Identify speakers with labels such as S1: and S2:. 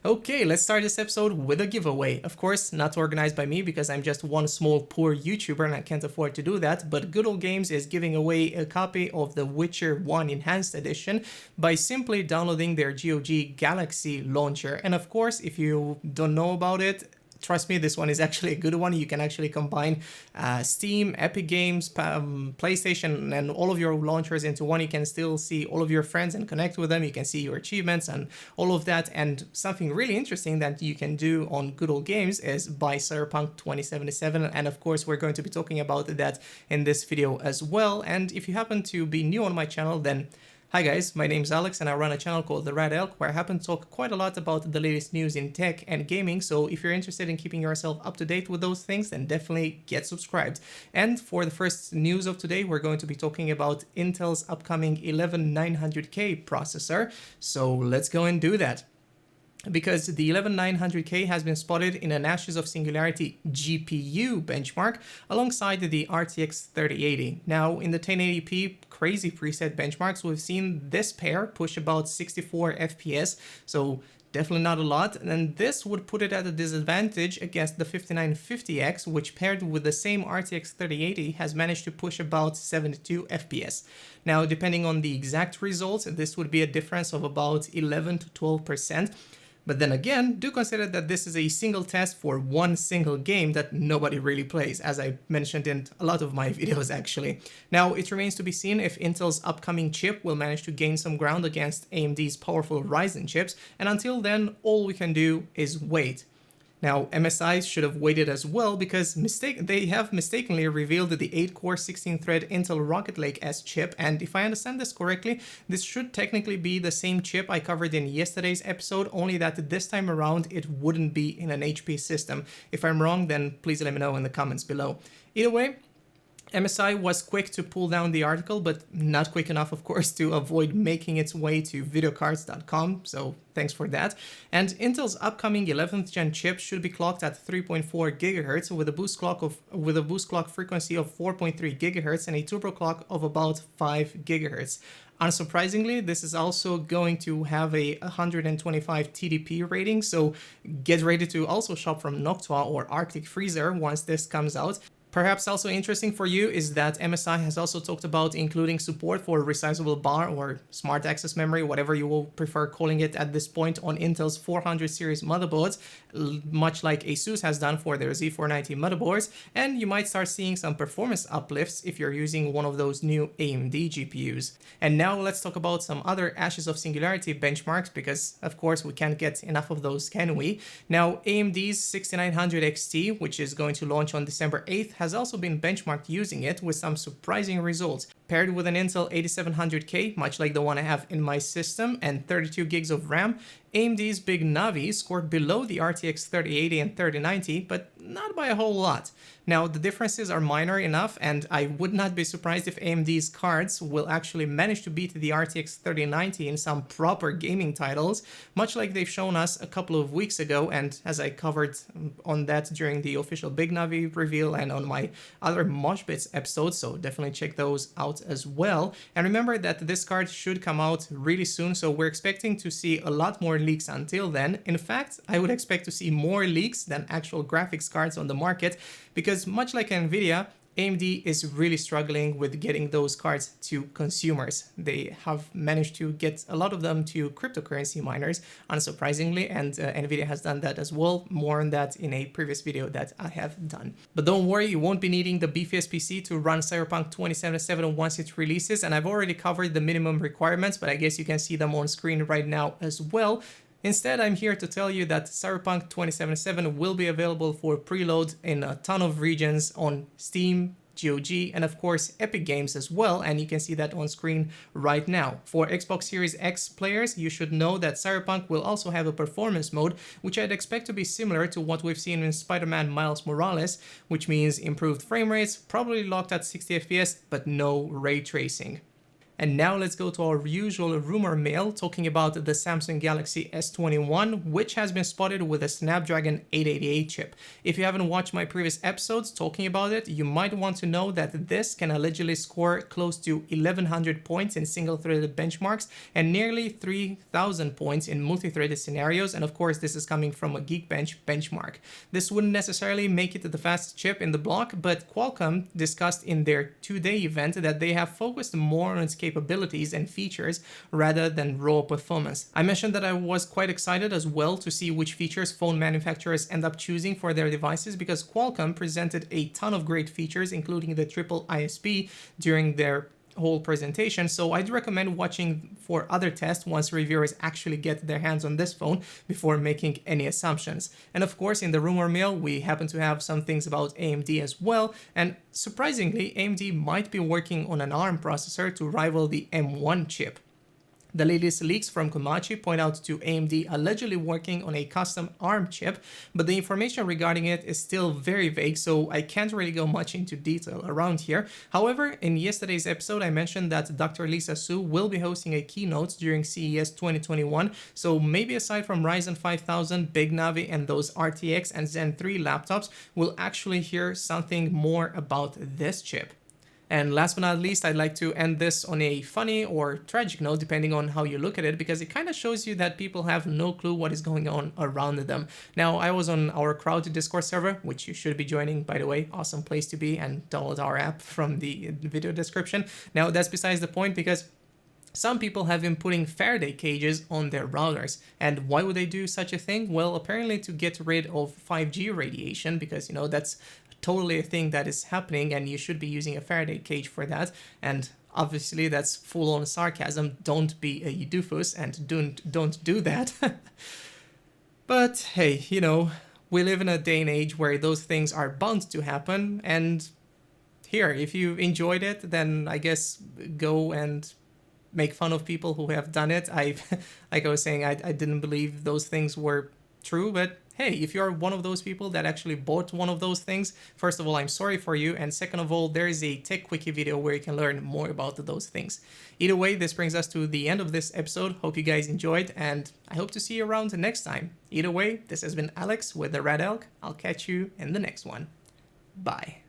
S1: Okay, let's start this episode with a giveaway. Of course, not organized by me because I'm just one small poor YouTuber and I can't afford to do that, but Good Old Games is giving away a copy of The Witcher 1 Enhanced Edition by simply downloading their GOG Galaxy launcher. And of course, if you don't know about it, trust me, this one is actually a good one. You can actually combine Steam, Epic Games, PlayStation, and all of your launchers into one. You can still see all of your friends and connect with them. You can see your achievements and all of that. And something really interesting that you can do on Good Old Games is buy Cyberpunk 2077. And of course, we're going to be talking about that in this video as well. And if you happen to be new on my channel, then hi guys, my name's Alex and I run a channel called The Red Elk where I happen to talk quite a lot about the latest news in tech and gaming, so if you're interested in keeping yourself up to date with those things, then definitely get subscribed. And for the first news of today, we're going to be talking about Intel's upcoming 11900K processor, so let's go and do that. Because the 11900K has been spotted in an Ashes of Singularity GPU benchmark alongside the RTX 3080. Now, in the 1080p crazy preset benchmarks, we've seen this pair push about 64 FPS, so definitely not a lot, and this would put it at a disadvantage against the 5950X, which paired with the same RTX 3080 has managed to push about 72 FPS. Now, depending on the exact results, this would be a difference of about 11 to 12%. But then again, do consider that this is a single test for one single game that nobody really plays, as I mentioned in a lot of my videos actually. Now, it remains to be seen if Intel's upcoming chip will manage to gain some ground against AMD's powerful Ryzen chips, and until then, all we can do is wait. Now, MSI should have waited as well because they have mistakenly revealed the 8-core 16-thread Intel Rocket Lake S chip, and if I understand this correctly, this should technically be the same chip I covered in yesterday's episode, only that this time around it wouldn't be in an HP system. If I'm wrong, then please let me know in the comments below. Either way, MSI was quick to pull down the article, but not quick enough, of course, to avoid making its way to videocards.com, so thanks for that. And Intel's upcoming 11th gen chip should be clocked at 3.4 GHz with a boost clock frequency of 4.3 GHz and a turbo clock of about 5 GHz. Unsurprisingly, this is also going to have a 125 TDP rating, so get ready to also shop from Noctua or Arctic Freezer once this comes out. Perhaps also interesting for you is that MSI has also talked about including support for Resizable Bar or Smart Access Memory, whatever you will prefer calling it at this point, on Intel's 400 series motherboards, much like Asus has done for their Z490 motherboards, and you might start seeing some performance uplifts if you're using one of those new AMD GPUs. And now let's talk about some other Ashes of Singularity benchmarks, because of course we can't get enough of those, can we? Now, AMD's 6900 XT, which is going to launch on December 8th, has also been benchmarked using it with some surprising results. Paired with an Intel 8700K, much like the one I have in my system, and 32 gigs of RAM, AMD's Big Navi scored below the RTX 3080 and 3090, but not by a whole lot. Now, the differences are minor enough, and I would not be surprised if AMD's cards will actually manage to beat the RTX 3090 in some proper gaming titles, much like they've shown us a couple of weeks ago, and as I covered on that during the official Big Navi reveal and on my other Moshbits episodes, so definitely check those out as well. And remember that this card should come out really soon, so we're expecting to see a lot more leaks until then. In fact, I would expect to see more leaks than actual graphics cards on the market, because much like Nvidia, AMD is really struggling with getting those cards to consumers. They have managed to get a lot of them to cryptocurrency miners, unsurprisingly, and Nvidia has done that as well. More on that in a previous video that I have done. But don't worry, you won't be needing the beefiest PC to run Cyberpunk 2077 once it releases, and I've already covered the minimum requirements, but I guess you can see them on screen right now as well. Instead, I'm here to tell you that Cyberpunk 2077 will be available for preload in a ton of regions on Steam, GOG, and of course Epic Games as well, and you can see that on screen right now. For Xbox Series X players, you should know that Cyberpunk will also have a performance mode, which I'd expect to be similar to what we've seen in Spider-Man Miles Morales, which means improved frame rates, probably locked at 60 FPS, but no ray tracing. And now let's go to our usual rumor mill, talking about the Samsung Galaxy S21, which has been spotted with a Snapdragon 888 chip. If you haven't watched my previous episodes talking about it, you might want to know that this can allegedly score close to 1100 points in single-threaded benchmarks and nearly 3000 points in multi-threaded scenarios, and of course this is coming from a Geekbench benchmark. This wouldn't necessarily make it the fastest chip in the block, but Qualcomm discussed in their two-day event that they have focused more on its capabilities and features rather than raw performance. I mentioned that I was quite excited as well to see which features phone manufacturers end up choosing for their devices, because Qualcomm presented a ton of great features, including the triple ISP during their whole presentation, so I'd recommend watching for other tests once reviewers actually get their hands on this phone before making any assumptions. And of course, in the rumor mill, we happen to have some things about AMD as well, and surprisingly, AMD might be working on an ARM processor to rival the M1 chip. The latest leaks from Komachi point out to AMD allegedly working on a custom ARM chip, but the information regarding it is still very vague, so I can't really go much into detail around here. However, in yesterday's episode, I mentioned that Dr. Lisa Su will be hosting a keynote during CES 2021, so maybe aside from Ryzen 5000, Big Navi, and those RTX and Zen 3 laptops, we'll actually hear something more about this chip. And last but not least, I'd like to end this on a funny or tragic note, depending on how you look at it, because it kind of shows you that people have no clue what is going on around them. Now, I was on our crowd Discord server, which you should be joining, by the way. Awesome place to be, and download our app from the video description. Now, that's besides the point, because some people have been putting Faraday cages on their routers. And why would they do such a thing? Well, apparently to get rid of 5G radiation, because, you know, that's totally a thing that is happening, and you should be using a Faraday cage for that. And obviously that's full-on sarcasm. Don't be a doofus and don't do that. But hey, you know, we live in a day and age where those things are bound to happen, and here, if you enjoyed it, then I guess go and make fun of people who have done it. Like I was saying, I didn't believe those things were true, but hey, if you're one of those people that actually bought one of those things, first of all, I'm sorry for you, and second of all, there is a tech quickie video where you can learn more about those things. Either way, this brings us to the end of this episode. Hope you guys enjoyed, and I hope to see you around next time. Either way, this has been Alex with the Red Elk. I'll catch you in the next one. Bye.